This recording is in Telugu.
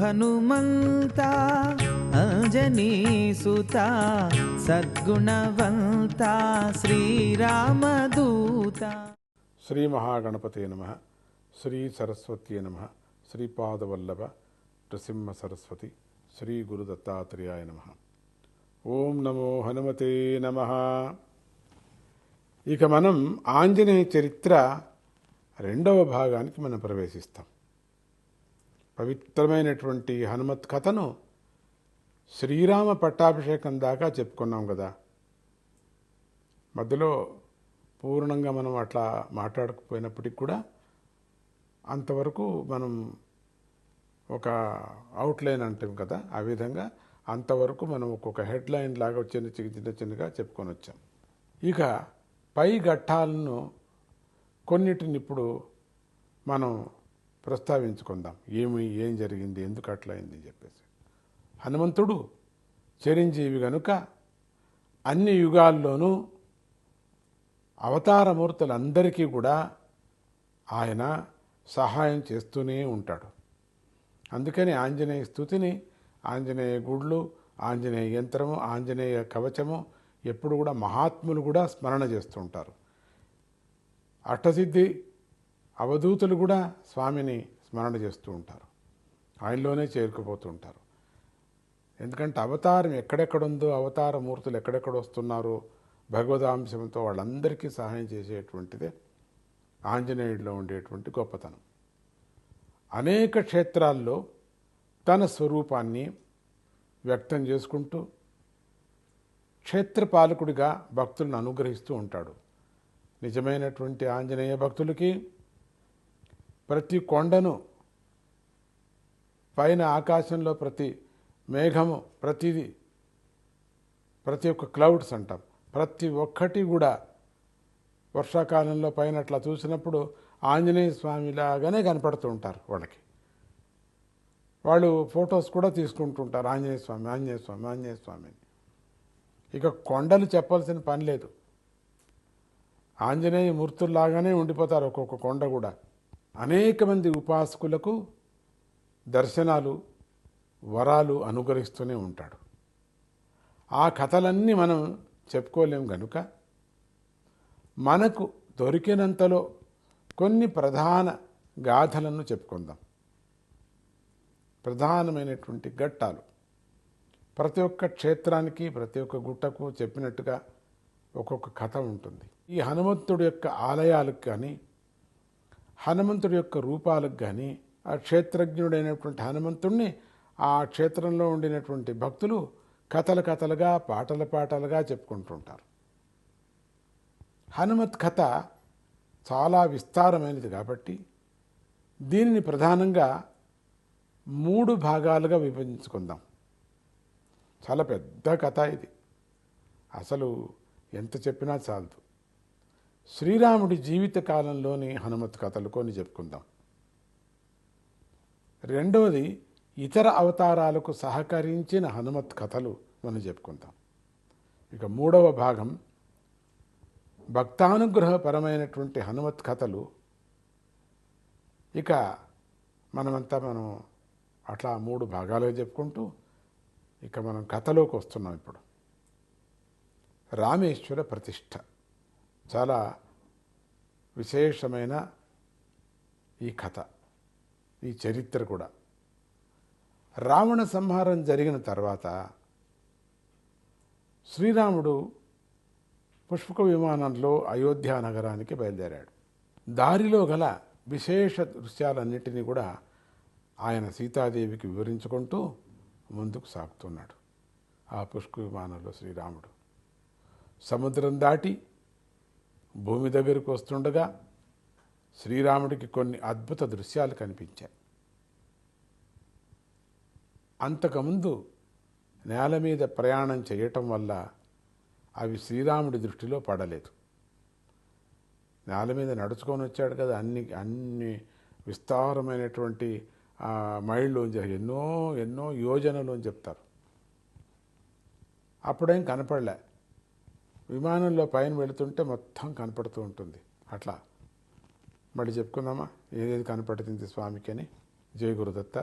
హనుమంత అంజనీసుత సద్గుణవంత శ్రీరామదూత. శ్రీ మహాగణపతే నమః. శ్రీ సరస్వతీ నమః. శ్రీపాదవల్లభ నృసింహ సరస్వతి శ్రీ గురు దత్తాత్రేయాయ నమః. ఓం నమో హనుమతే నమః. ఇక మనం ఆంజనేయ చరిత్ర రెండవ భాగానికి మనం ప్రవేశిస్తాం. పవిత్రమైనటువంటి హనుమత్ కథను శ్రీరామ పట్టాభిషేకం దాకా చెప్పుకున్నాం కదా. మధ్యలో పూర్ణంగా మనం అట్లా మాట్లాడకపోయినప్పటికి కూడా అంతవరకు మనం ఒక అవుట్లైన్ అంటాం కదా, ఆ విధంగా అంతవరకు మనం ఒక్కొక్క హెడ్లైన్ లాగా చిన్నగా చెప్పుకొని వచ్చాం. ఇక పై ఘట్టాలను కొన్నిటిని ఇప్పుడు మనం ప్రస్తావించుకుందాం. ఏం జరిగింది, ఎందుకు అట్లా అయింది అని చెప్పేసి. హనుమంతుడు చిరంజీవి గనుక అన్ని యుగాల్లోనూ అవతారమూర్తులందరికీ కూడా ఆయన సహాయం చేస్తూనే ఉంటాడు. అందుకని ఆంజనేయ స్తుతిని, ఆంజనేయ గుళ్ళు, ఆంజనేయ యంత్రము, ఆంజనేయ కవచము ఎప్పుడు కూడా మహాత్ములు కూడా స్మరణ చేస్తూ ఉంటారు. అష్టసిద్ధి అవధూతులు కూడా స్వామిని స్మరణ చేస్తూ ఉంటారు, ఆయనలోనే చేరుకుపోతూ ఉంటారు. ఎందుకంటే అవతారం ఎక్కడెక్కడుందో, అవతార మూర్తులు ఎక్కడెక్కడ వస్తున్నారో భగవదాంశంతో వాళ్ళందరికీ సహాయం చేసేటువంటిదే ఆంజనేయుడిలో ఉండేటువంటి గొప్పతనం. అనేక క్షేత్రాల్లో తన స్వరూపాన్ని వ్యక్తం చేసుకుంటూ క్షేత్రపాలకుడిగా భక్తులను అనుగ్రహిస్తూ ఉంటాడు. నిజమైనటువంటి ఆంజనేయ భక్తులకి ప్రతి కొండను, పైన ఆకాశంలో ప్రతి మేఘము, ప్రతి ఒక్క క్లౌడ్స్ అంటాం, ప్రతి ఒక్కటి కూడా వర్షాకాలంలో పైన అట్లా చూసినప్పుడు ఆంజనేయ స్వామిలాగానే కనపడుతూ ఉంటారు వాళ్ళకి. వాళ్ళు ఫొటోస్ కూడా తీసుకుంటుంటారు, ఆంజనేయ స్వామి ఆంజనేయ స్వామి ఆంజనేయ స్వామి అని. ఇక కొండలు చెప్పాల్సిన పని లేదు, ఆంజనేయ మూర్తుల్లాగానే ఉండిపోతారు ఒక్కొక్క కొండ కూడా. అనేక మంది ఉపాసకులకు దర్శనాలు, వరాలు అనుగ్రహిస్తూనే ఉంటాడు. ఆ కథలన్నీ మనం చెప్పుకోలేం గనుక మనకు దొరికినంతలో కొన్ని ప్రధాన గాథలను చెప్పుకుందాం. ప్రధానమైనటువంటి ఘట్టాలు ప్రతి ఒక్క క్షేత్రానికి, ప్రతి ఒక్క గుట్టకు చెప్పినట్టుగా ఒక్కొక్క కథ ఉంటుంది. ఈ హనుమంతుడి యొక్క ఆలయాలకు కానీ, హనుమంతుడి యొక్క రూపాలకు కానీ, ఆ క్షేత్రజ్ఞుడైనటువంటి హనుమంతుడిని ఆ క్షేత్రంలో ఉండినటువంటి భక్తులు కథలుగా, పాటలుగా చెప్పుకుంటుంటారు. హనుమత్ కథ చాలా విస్తారమైనది కాబట్టి దీనిని ప్రధానంగా 3 భాగాలుగా విభజించుకుందాం. చాలా పెద్ద కథ ఇది, అసలు ఎంత చెప్పినా చాలదు. శ్రీరాముడి జీవిత కాలంలోని హనుమత్ కథలు కొన్ని చెప్పుకుందాం. రెండవది ఇతర అవతారాలకు సహకరించిన హనుమత్ కథలు మనం చెప్పుకుందాం. ఇక 3వ భాగం భక్తానుగ్రహపరమైనటువంటి హనుమత్ కథలు. ఇక మనం అట్లా 3 భాగాలుగా చెప్పుకుంటూ ఇక మనం కథలోకి వస్తున్నాం. ఇప్పుడు రామేశ్వర ప్రతిష్ఠ చాలా విశేషమైన ఈ కథ, ఈ చరిత్ర కూడా. రావణ సంహారం జరిగిన తర్వాత శ్రీరాముడు పుష్పక విమానంలో అయోధ్య నగరానికి బయలుదేరాడు. దారిలో గల విశేష దృశ్యాలన్నిటినీ కూడా ఆయన సీతాదేవికి వివరించుకుంటూ ముందుకు సాగుతున్నాడు. ఆ పుష్పక విమానంలో శ్రీరాముడు సముద్రం దాటి భూమి దగ్గరకు వస్తుండగా శ్రీరాముడికి కొన్ని అద్భుత దృశ్యాలు కనిపించాయి. అంతకుముందు నేల మీద ప్రయాణం చేయటం వల్ల అవి శ్రీరాముడి దృష్టిలో పడలేదు. నేల మీద నడుచుకొని వచ్చాడు కదా, అన్ని విస్తారమైనటువంటి మైళ్ళలోంచి ఎన్నో యోజనలు అని చెప్తారు. అప్పుడేం కనపడలే. విమానంలో పైన వెళుతుంటే మొత్తం కనపడుతూ ఉంటుంది. అట్లా మళ్ళీ చెప్పుకుందామా ఏదేది కనపడుతుంది స్వామికి అని. జై గురుదత్త.